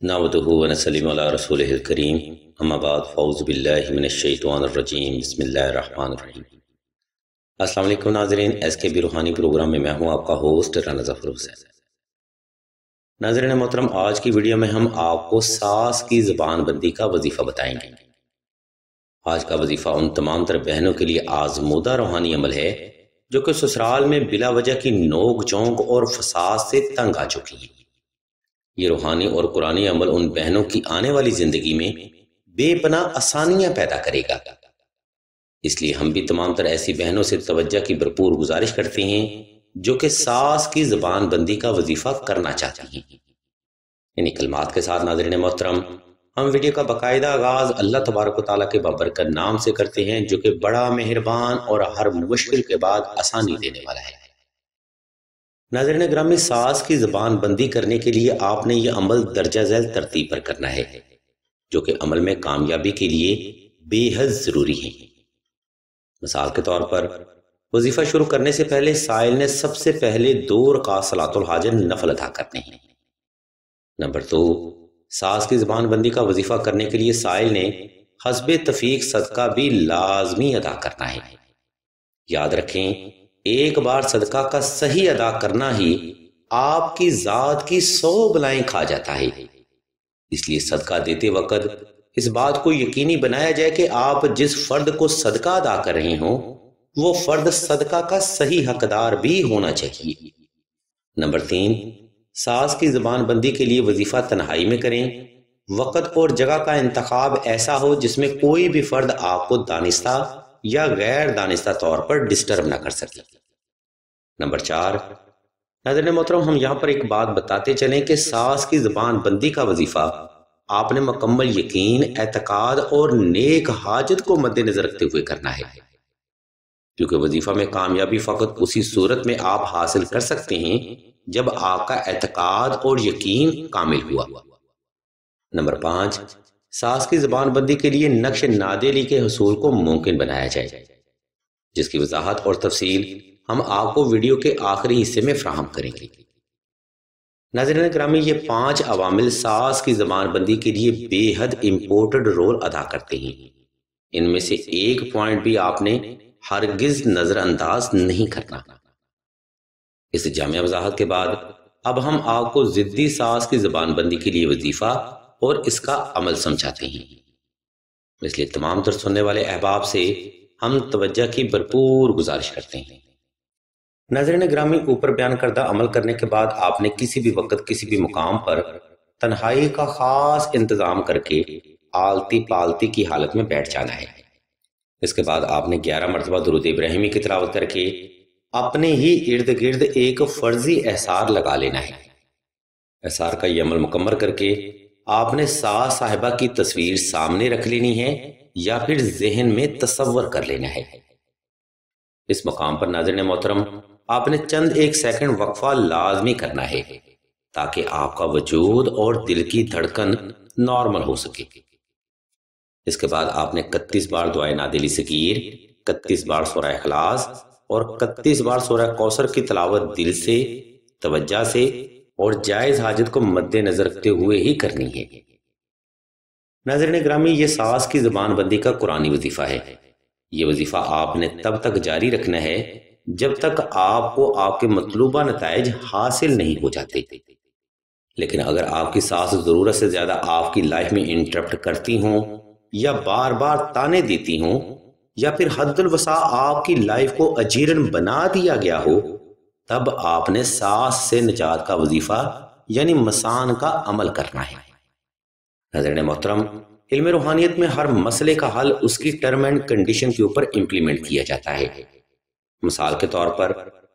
نحمدہ ونصلی علی رسولہ الکریم اما بعد فاعوذ باللہ من الشیطان الرجیم بسم اللہ الرحمن الرحیم۔ السلام علیکم ناظرین، ایس کے بی روحانی پروگرام میں میں ہوں آپ کا ہوسٹ رانا ظفر حسین۔ ناظرین محترم، آج کی ویڈیو میں ہم آپ کو ساس کی زبان بندی کا وظیفہ بتائیں گے۔ آج کا وظیفہ ان تمام تر بہنوں کے لیے آزمودہ روحانی عمل ہے جو کہ سسرال میں بلا وجہ کی نوک جھونک اور فساد سے تنگ آ چکی ہیں۔ یہ روحانی اور قرآنی عمل ان بہنوں کی آنے والی زندگی میں بے پناہ آسانیاں پیدا کرے گا۔ اس لیے ہم بھی تمام تر ایسی بہنوں سے توجہ کی بھرپور گزارش کرتے ہیں جو کہ ساس کی زبان بندی کا وظیفہ کرنا چاہتی ہیں۔ انہی کلمات کے ساتھ ناظرین محترم، ہم ویڈیو کا باقاعدہ آغاز اللہ تبارک و تعالیٰ کے بابرکت نام سے کرتے ہیں جو کہ بڑا مہربان اور ہر مشکل کے بعد آسانی دینے والا ہے۔ ناظرین گرامی، ساس کی زبان بندی کرنے کے لیے آپ نے یہ عمل درجہ ذیل ترتیب پر کرنا ہے جو کہ عمل میں کامیابی کے لیے بے حد ضروری ہے۔ مثال کے طور پر وظیفہ شروع کرنے سے پہلے سائل نے سب سے پہلے 2 رکعت صلاۃ الحاجت نفل ادا کرنے ہیں۔ نمبر 2، ساس کی زبان بندی کا وظیفہ کرنے کے لیے سائل نے حسب تفیق صدقہ بھی لازمی ادا کرنا ہے۔ یاد رکھیں، ایک بار صدقہ کا صحیح ادا کرنا ہی آپ کی ذات کی 100 بلائیں کھا جاتا ہے۔ اس لیے صدقہ دیتے وقت اس بات کو یقینی بنایا جائے کہ آپ جس فرد کو صدقہ ادا کر رہے ہوں وہ فرد صدقہ کا صحیح حقدار بھی ہونا چاہیے۔ نمبر 3، ساس کی زبان بندی کے لیے وظیفہ تنہائی میں کریں۔ وقت اور جگہ کا انتخاب ایسا ہو جس میں کوئی بھی فرد آپ کو دانستہ یا غیر دانستہ طور پر ڈسٹرب نہ کر سکے۔ نمبر 4، ناظرین محترم، ہم یہاں پر ایک بات بتاتے چلیں کہ ساس کی زبان بندی کا وظیفہ آپ نے مکمل یقین، اعتقاد اور نیک حاجت کو مد نظر رکھتے ہوئے کرنا ہے، کیونکہ وظیفہ میں کامیابی فقط اسی صورت میں آپ حاصل کر سکتے ہیں جب آپ کا اعتقاد اور یقین کامل ہوا۔ نمبر 5، ساس کی زبان بندی کے لیے نقش نادیلی کے حصول کو ممکن بنایا جائے، جس کی وضاحت اور تفصیل ہم آپ کو ویڈیو کے آخری حصے میں فراہم کریں گے۔ ناظرین گرامی، یہ 5 عوامل ساس کی زبان بندی کے لیے بے حد امپورٹنٹ رول ادا کرتے ہیں۔ ان میں سے ایک پوائنٹ بھی آپ نے ہرگز نظر انداز نہیں کرنا۔ اس جامع وضاحت کے بعد اب ہم آپ کو ضدی ساس کی زبان بندی کے لیے وظیفہ اور اس کا عمل سمجھاتے ہیں۔ اس لیے تمام تر سننے والے احباب سے ہم توجہ کی بھرپور گزارش کرتے ہیں۔ ناظرین گرامی، اوپر بیان کردہ عمل کرنے کے بعد آپ نے کسی بھی وقت کسی بھی مقام پر تنہائی کا خاص انتظام کر کے آلتی پالتی کی حالت میں بیٹھ جانا ہے۔ اس کے بعد آپ نے 11 مرتبہ درود ابراہیمی کی تلاوت کر کے اپنے ہی ارد گرد ایک فرضی احسار لگا لینا ہے۔ احسار کا یہ عمل مکمل کر کے آپ نے ساس صاحبہ کی تصویر سامنے رکھ لینی ہے یا پھر ذہن میں تصور کر لینا ہے۔ اس مقام پر ناظرین محترم، آپ نے چند ایک سیکنڈ وقفہ لازمی کرنا ہے تاکہ آپ کا وجود اور دل کی دھڑکن نارمل ہو سکے۔ اس کے بعد آپ نے 31 بار دعائے نادیلی سکیر، 31 بار سورہ اخلاص اور 31 بار سورہ کوثر کی تلاوت دل سے، توجہ سے اور جائز حاجت کو مد نظر رکھتے ہوئے ہی کرنی ہے۔ ناظرین گرامی، یہ ساس کی زبان بندی کا قرآنی وظیفہ ہے۔ یہ وظیفہ آپ نے تب تک جاری رکھنا ہے جب تک آپ کو آپ کے مطلوبہ نتائج حاصل نہیں ہو جاتے۔ لیکن اگر آپ کی ساس ضرورت سے زیادہ آپ کی لائف میں انٹرپٹ کرتی ہوں یا بار بار تانے دیتی ہوں یا پھر حد الوسع آپ کی لائف کو اجیرن بنا دیا گیا ہو، تب آپ نے ساس سے نجات کا وظیفہ یعنی مسان کا عمل کرنا ہے۔ ناظرین محترم، علم روحانیت میں ہر مسئلے کا حل اس کی ٹرم اینڈ کنڈیشن کے اوپر امپلیمنٹ کیا جاتا ہے۔ مثال کے طور پر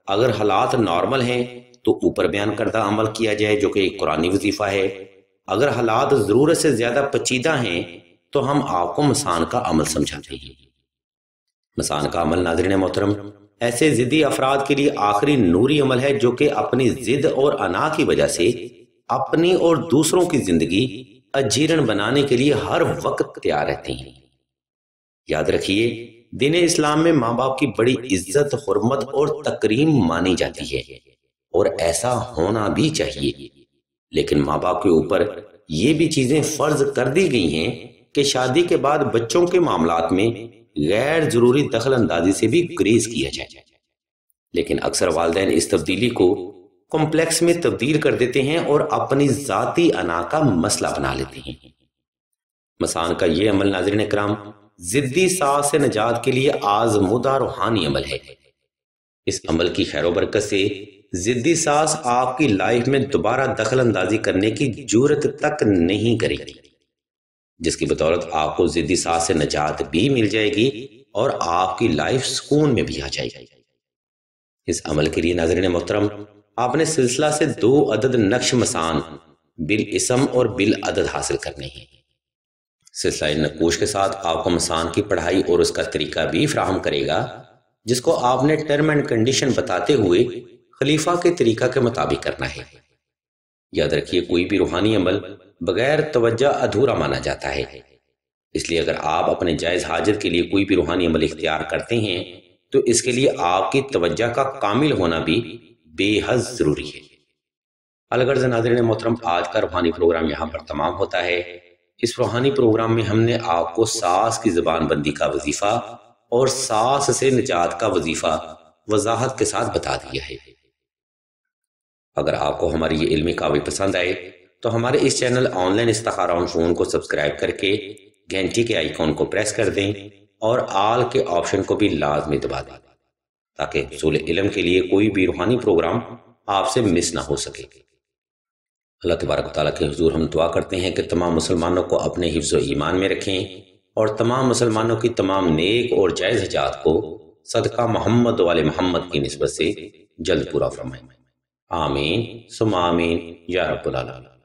اگر حالات نارمل ہیں تو اوپر بیان کردہ عمل کیا جائے جو کہ ایک قرآنی وظیفہ ہے۔ اگر حالات ضرورت سے زیادہ پیچیدہ ہیں تو ہم آپ کو مسان کا عمل سمجھاتے ہیں۔ مسان کا عمل ناظرین محترم ایسے ضدی افراد کے لیے آخری نوری عمل ہے جو کہ اپنی ضد اور انا کی وجہ سے اپنی اور دوسروں کی زندگی اجیرن بنانے کے لیے ہر وقت تیار رہتے ہیں۔ یاد رکھیے، دین اسلام میں ماں باپ کی بڑی عزت، حرمت اور تکریم مانی جاتی ہے اور ایسا ہونا بھی چاہیے، لیکن ماں باپ کے اوپر یہ بھی چیزیں فرض کر دی گئی ہیں کہ شادی کے بعد بچوں کے معاملات میں غیر ضروری دخل اندازی سے بھی گریز کیا جائے، لیکن اکثر والدین اس تبدیلی کو کمپلیکس میں تبدیل کر دیتے ہیں اور اپنی ذاتی انا کا مسئلہ بنا لیتے ہیں۔ مثان کا یہ عمل ناظرین اکرام ضدی ساس سے نجات کے لیے آزمودہ روحانی عمل ہے۔ اس عمل کی خیر و برکت سے ضدی ساس آپ کی لائف میں دوبارہ دخل اندازی کرنے کی جرات تک نہیں کرے گی، جس کی بدولت آپ کو ضدی ساس سے نجات بھی مل جائے گی اور آپ کی لائف سکون میں بھی آ جائے گی۔ اس عمل کے لیے ناظرین محترم آپ نے سلسلہ سے 2 عدد نقش مسان بالاسم اور بالعدد حاصل کرنے ہیں۔ سلسلہ نقوش کے ساتھ آپ کو مسان کی پڑھائی اور اس کا طریقہ بھی فراہم کرے گا، جس کو آپ نے ٹرم اینڈ کنڈیشن بتاتے ہوئے خلیفہ کے طریقہ کے مطابق کرنا ہے۔ یاد رکھیے کوئی بھی روحانی عمل بغیر توجہ ادھورا مانا جاتا ہے، اس لیے اگر آپ اپنے جائز حاجت کے لیے کوئی بھی روحانی عمل اختیار کرتے ہیں تو اس کے لیے آپ کی توجہ کا کامل ہونا بھی بے حد ضروری ہے۔ الغرض ناظرین محترم آج کا روحانی پروگرام یہاں پر تمام ہوتا ہے۔ اس روحانی پروگرام میں ہم نے آپ کو ساس کی زبان بندی کا وظیفہ اور ساس سے نجات کا وظیفہ وضاحت کے ساتھ بتا دیا ہے۔ اگر آپ کو ہماری یہ علمی کاوی پسند آئے تو ہمارے اس چینل آن لائن استخارہ آن فون کو سبسکرائب کر کے گھنٹی کے آئیکن کو پریس کر دیں اور آل کے آپشن کو بھی لازمی دبا دیں تاکہ حصول علم کے لیے کوئی بھی روحانی پروگرام آپ سے مس نہ ہو سکے۔ اللہ تبارک و تعالیٰ کے حضور ہم دعا کرتے ہیں کہ تمام مسلمانوں کو اپنے حفظ و ایمان میں رکھیں اور تمام مسلمانوں کی تمام نیک اور جائز حاجات کو صدقہ محمد و آل محمد کی نسبت سے جلد پورا فرمائیں۔ آمین ثم آمین یا رب العالمین۔